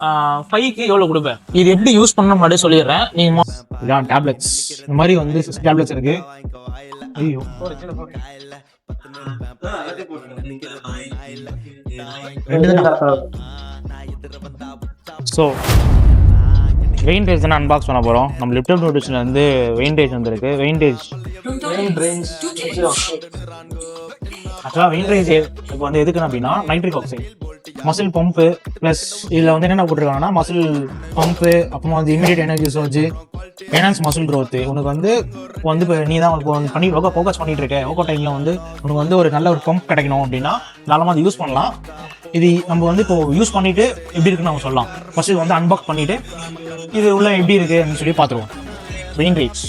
5க்கு எவ்வளோ கொடுப்பேன். இது எப்படி யூஸ் பண்ண முன்னாடியே சொல்லிடுறேன். நீங்கள் டேப்லெட்ஸ் இந்த மாதிரி வந்து 6 டேப்லெட்ஸ் இருக்கு. ஐயோ ஸோ வெயின்டேஜ் தான் அன்பாக்ஸ் பண்ண போகிறோம். நம்ம லிப்டன் நியூட்ரிஷனில் வந்து வெயின்டேஜ் வந்துருக்கு. வெயின்டேஜ் ஆக்சுவலாக வெயின்டேஜ் இப்போ வந்து எதுக்குன்னு அப்படின்னா nitric oxide muscle pump plus இதில் வந்து என்னென்ன போட்டிருக்காங்கன்னா மசில் பம்பு, அப்புறமா வந்து immediate energy surge, enhance muscle growth. உனக்கு வந்து இப்போ நீ தான் பண்ணி ஃபோக்கஸ் பண்ணிட்டு இருக்க ஒர்க் அவுட் டைமில் வந்து உனக்கு வந்து ஒரு நல்ல ஒரு பம்ப் கிடைக்கணும் அப்படின்னா தாராளமாக அது யூஸ் பண்ணலாம். இது நம்ம வந்து இப்போ யூஸ் பண்ணிட்டு எப்படி இருக்குன்னு நம்ம சொல்லலாம். ஃபர்ஸ்ட் இது வந்து அன்பாக்ஸ் பண்ணிட்டு இது உள்ள எப்படி இருக்கு அப்படின்னு சொல்லி பார்த்துருவோம். வெயின்டேஜ்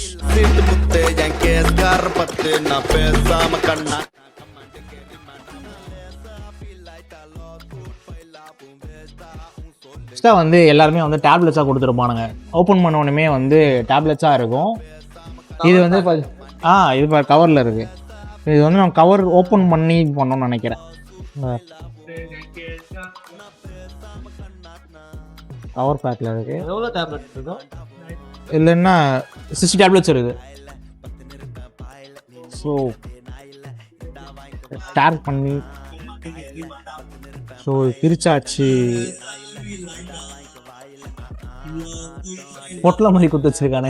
ஃபஸ்ட்டாக வந்து எல்லாருமே வந்து டேப்லெட்ஸாக கொடுத்துருப்பானுங்க. ஓப்பன் பண்ண உடனே வந்து டேப்லெட்ஸாக இருக்கும். இது வந்து இது கவரில் இருக்குது. இது வந்து நான் கவர் ஓப்பன் பண்ணி பண்ணோன்னு நினைக்கிறேன். கவர் பேக்கில் இருக்குது. எவ்வளோ டேப்லெட்ஸ் இருக்கும் இல்லைன்னா 60 டேப்லெட்ஸ் இருக்குது. ஸோ டேர் பண்ணி ஸோ பிரிச்சாச்சு. பொட்டல மாதிரி குத்து வச்சிருக்கானே.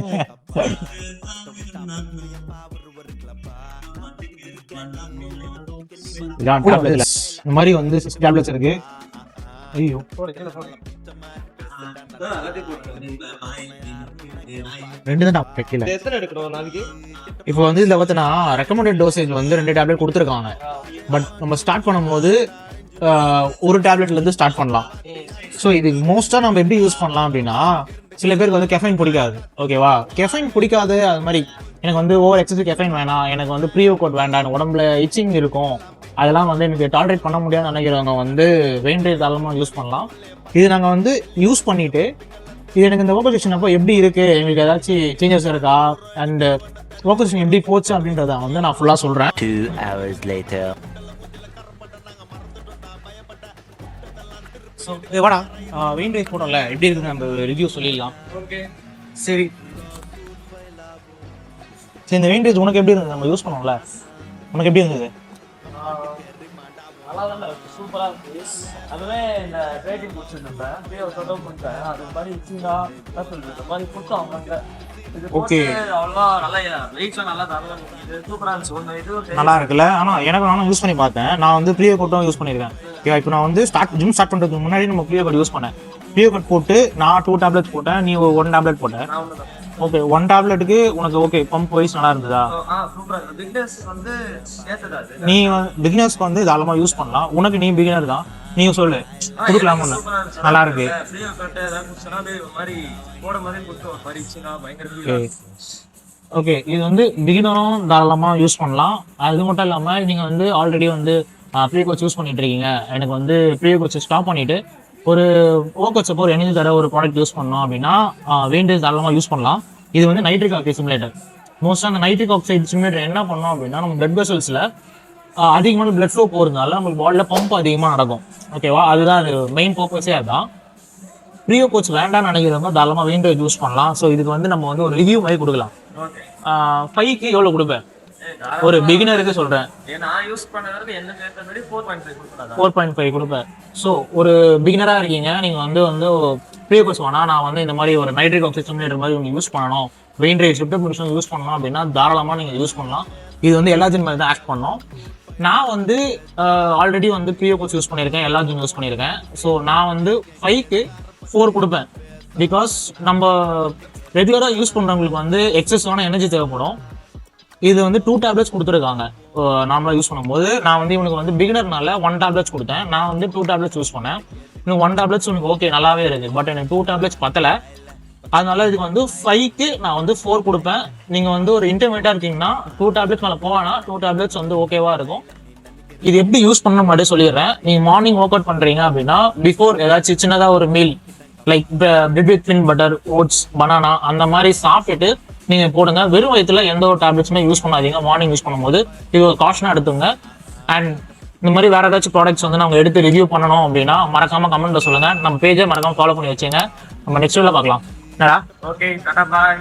இந்த மாதிரி வந்து 6 டேப்லெட்ஸ் இருக்கு. ஐயோ ரெண்டு தான் வைக்கல. இப்போ வந்து இதில் பார்த்தீங்கன்னா ரெக்கமெண்டட் டோசேஜ் வந்து 2 டேப்லெட் கொடுத்துருக்காங்க. பட் நம்ம ஸ்டார்ட் பண்ணும்போது ஒரு டேப்லெட்லேருந்து ஸ்டார்ட் பண்ணலாம். ஸோ இது மோஸ்ட்டாக நம்ம எப்படி யூஸ் பண்ணலாம் அப்படின்னா, சில பேருக்கு வந்து கெஃபைன் பிடிக்காது. ஓகேவா, கெஃபைன் பிடிக்காது. அது மாதிரி எனக்கு வந்து ஓவர் எக்ஸசிவ் கெஃபைன் வேணாம், எனக்கு வந்து ப்ரீ ஒர்க் அவுட் வேண்டாம், உடம்புல இச்சிங் இருக்கும், அதெல்லாம் வந்து எனக்கு டாலரேட் பண்ண முடியாதுன்னு நினைக்கிறவங்க வந்து வெயின்டேஜ் தாராளமாக யூஸ் பண்ணலாம். இது நாங்கள் வந்து யூஸ் பண்ணிவிட்டு இது எனக்கு இந்த ஒர்க் செஷன் அப்போ எப்படி இருக்குது, எங்களுக்கு ஏதாச்சும் சேஞ்சஸ் இருக்கா அண்ட் ஒர்க் செஷன் எப்படி போச்சு அப்படின்றத வந்து நான் ஃபுல்லாக சொல்கிறேன். 2 hours later. ஸோ வாடா வெயின்டேஜ் போட்டோம்ல எப்படி இருக்குன்னு நம்ம ரிவ்யூ சொல்லிடலாம். ஓகே சரி. இந்த வெயின்டேஜ் உனக்கு எப்படி இருந்தது? நம்ம யூஸ் பண்ணோம்ல, உனக்கு எப்படி இருந்தது? நல்லா தான் சூப்பராக இருந்துச்சு. அதுவே இந்த ட்ரேட்டிங் பிடிச்சிருந்தேன், சொடம் பண்ணிட்டேன். அது மாதிரி இச்சிங்கா சொல்றது இந்த மாதிரி கொடுத்தோம் அவங்க. ஓகே அவ்வளோவா நல்லா வெயிட்ஸ்லாம் நல்லா தரலாம். சூப்பராக இருந்துச்சு. ஒன்று இது நல்லா இருக்குல்ல. ஆனால் நானும் யூஸ் பண்ணி பார்த்தேன். நான் வந்து ப்ரீ ஒர்க் அவுட்டும் யூஸ் பண்ணியிருக்கேன். இப்போ நான் வந்து ஜிம் ஸ்டார்ட் பண்ணுறதுக்கு முன்னாடி நம்ம ப்ரீ ஒர்க் அவுட் யூஸ் பண்ணேன். ப்ரீ ஒர்க் அவுட் போட்டு நான் 2 டேப்லெட்ஸ் போட்டேன், நீ 1 டேப்லெட் போட்டேன். ஓகே 1 டேப்லெட்டுக்கு உனக்கு ஓகே பம்ப் வைஸ் நல்லா இருந்ததா? நீ பிகினர்ஸ்க்கு வந்து தாராளமாக யூஸ் பண்ணலாம். உனக்கு நீ பிகினர் தான், நீங்க சொல்லு கொடுக்கலாம். நல்லா இருக்கு. ஓகே இது வந்து பிகினரும் தாராளமாக யூஸ் பண்ணலாம். அது மட்டும் இல்லாமல் நீங்கள் வந்து ஆல்ரெடி வந்து ப்ரீ கோச் யூஸ் பண்ணிட்டு இருக்கீங்க, எனக்கு வந்து ப்ரீ கோச்சை ஸ்டாப் பண்ணிட்டு ஒரு ஓகோச் ஒரு எனர்ஜி தர ஒரு ப்ராடக்ட் யூஸ் பண்ணோம் அப்படின்னா வெயின்டேஜ் தாராளமாக யூஸ் பண்ணலாம். இது வந்து நைட்ரிக் ஆக்சைடு சிமுலேட்டர். மோஸ்ட்டாக அந்த நைட்ரிக் ஆக்சைடு சிமுலேட்டர் என்ன பண்ணோம் அப்படின்னா, நம்ம பிளட் வெசல்ஸில் அதிகமான பிளட் ஃப்ளோ போகிறதுனால நமக்கு பாடியில் பம்ப் அதிகமாக நடக்கும். ஓகேவா, அதுதான் அது மெயின் பர்பஸே. அதுதான் ப்ரீ கோச் வேண்டாம்னு நினைக்கிறவங்க தாராளமாக வெயின்டேஜ் யூஸ் பண்ணலாம். ஸோ இதுக்கு வந்து நம்ம வந்து ஒரு ரிவ்யூ மாதிரி கொடுக்கலாம். 5க்கு எவ்வளோ கொடுப்பேன்? ஒரு பிகினருக்கு சொல்றேன். நான் யூஸ் பண்ணதுக்கு என்ன கேட்டபடி 4.5 கொடுப்பேன். 4.5 கொடுப்பேன். ஸோ ஒரு பிகினரா இருக்கீங்க, நீங்க வந்து ப்ரீ கோர்ஸ் வேணா, நான் வந்து இந்த மாதிரி ஒரு நைட்ரிக் ஆக்சைடு சிமுலேட்டர் மாதிரி நீங்க யூஸ் பண்ணணும், வெயின்டேஜ் லிப்டன் யூஸ் பண்ணணும் அப்படின்னா தாராளமா நீங்க யூஸ் பண்ணலாம். இது வந்து எல்லா ஜிம் மாதிரி தான் ஆக்ட் பண்ணோம். நான் வந்து ஆல்ரெடி வந்து ப்ரீ கோர்ஸ் யூஸ் பண்ணியிருக்கேன், எல்லா ஜிம் யூஸ் பண்ணியிருக்கேன். ஸோ நான் வந்து 5க்கு 4 கொடுப்பேன். பிகாஸ் நம்ம ரெகுலராக யூஸ் பண்ணுறவங்களுக்கு வந்து எக்ஸஸான எனர்ஜி தேவைப்படும். இது வந்து 2 டேப்லெட்ஸ் கொடுத்துருக்காங்க நார்மலாக யூஸ் பண்ணும்போது. நான் வந்து இவனுக்கு வந்து பிகினர்னால 1 டேப்லெட்ஸ் கொடுத்தேன். நான் வந்து 2 டேப்லெட்ஸ் யூஸ் பண்ணேன். இன்னும் 1 டேப்லெட்ஸ் உனக்கு ஓகே நல்லாவே இருக்குது. பட் எனக்கு 2 டேப்லெட்ஸ் பத்தலை. அதனால இதுக்கு வந்து 5க்கு நான் வந்து 4 கொடுப்பேன். நீங்கள் வந்து ஒரு இன்டர்மீடியட்டாக இருக்கீங்கன்னா 2 டேப்லெட்ஸ் மேலே போவானா 2 டேப்லெட்ஸ் வந்து ஓகேவா இருக்கும். இது எப்படி யூஸ் பண்ண மட்டும் சொல்லிடுறேன். நீங்கள் மார்னிங் ஒர்க் அவுட் பண்ணுறீங்க அப்படின்னா பிஃபோர் ஏதாச்சும் சின்னதாக ஒரு மீல் லைக் பிரெட் வித் பின் பட்டர், ஓட்ஸ், பனானா அந்த மாதிரி சாப்பிட்டுட்டு நீங்கள் போடுங்க. வெறும் வயிற்றுல எந்த ஒரு டேப்லெட்ஸுமே யூஸ் பண்ணாதீங்க மார்னிங் யூஸ் பண்ணும்போது. இது ஒரு காஷனாக எடுத்துங்க. அண்ட் இந்த மாதிரி வேற ஏதாச்சும் ப்ராடக்ட்ஸ் வந்து நம்ம எடுத்து ரிவ்யூ பண்ணணும் அப்படின்னா மறக்காம கமெண்ட்ல சொல்லுங்க. நம்ம பேஜை மறக்காம ஃபாலோ பண்ணி வச்சுங்க. நம்ம நெக்ஸ்ட் வீடியோல பார்க்கலாம். என்னடா? ஓகே, டாடா பாய்.